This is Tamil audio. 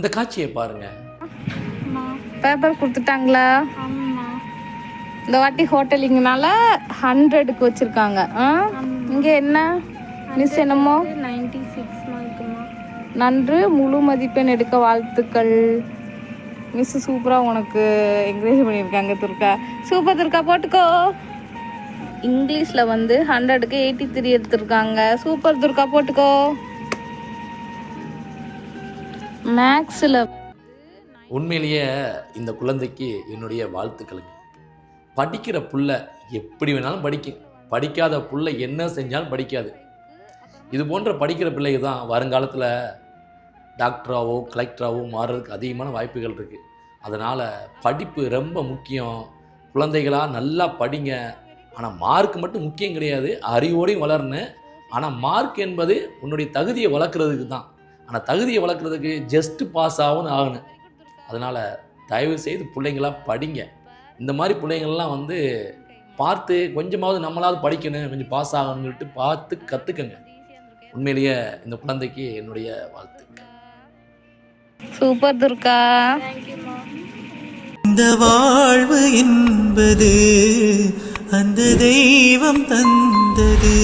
இந்த காட்சியை பாருங்க. பேப்பர் கொடுத்துட்டாங்களா? இந்த வாட்டி ஹோட்டலிங்கனால 100க்கு வச்சிருக்காங்க. இங்க என்ன மிஸ் என்னமோ 96 மார்க்குமா. நன்று, முழு மதிப்பெண் எடுக்க வாழ்த்துக்கள். மிஸ் சூப்பராக உனக்கு என்கரேஜ் பண்ணியிருக்காங்க துர்கா. சூப்பர் துர்கா, போட்டுக்கோ. இங்கிலீஷில் வந்து 100க்கு 83 எடுத்திருக்காங்க. சூப்பர் துர்கா, போட்டுக்கோ. மேக்ஸில் உண்மையிலேயே இந்த குழந்தைக்கு என்னுடைய வாழ்த்துக்களுங்க. படிக்கிற புள்ள எப்படி வேணாலும் படிக்கும். படிக்காத புள்ள என்ன செஞ்சாலும் படிக்காது. இது போன்ற படிக்கிற பிள்ளைக்கு தான் வருங்காலத்தில் டாக்டராகவோ கலெக்டராகவோ மாறுறதுக்கு அதிகமான வாய்ப்புகள் இருக்குது. அதனால் படிப்பு ரொம்ப முக்கியம். குழந்தைகளாக நல்லா படிங்க. ஆனால் மார்க் மட்டும் முக்கியம் கிடையாது, அறிவோடையும் வளரணும். ஆனால் மார்க் என்பது உன்னுடைய தகுதியை வளர்க்குறதுக்கு தான். ஆனால் தகுதியை வளர்க்குறதுக்கு ஜஸ்ட்டு பாஸ் ஆகணும். அதனால் தயவு செய்து பிள்ளைங்களாம் படிங்க. இந்த மாதிரி பிள்ளைங்கள்லாம் வந்து பார்த்து கொஞ்சமாவது நம்மளாவது படிக்கணும், கொஞ்சம் பாஸ் ஆகணும்னு சொல்லிட்டு பார்த்து கற்றுக்கங்க. உண்மையிலேயே இந்த குழந்தைக்கு என்னுடைய வாழ்த்துக்கள். சூப்பர் துர்கா. இந்த வாழ்வு என்பது அந்த தெய்வம் தந்தது.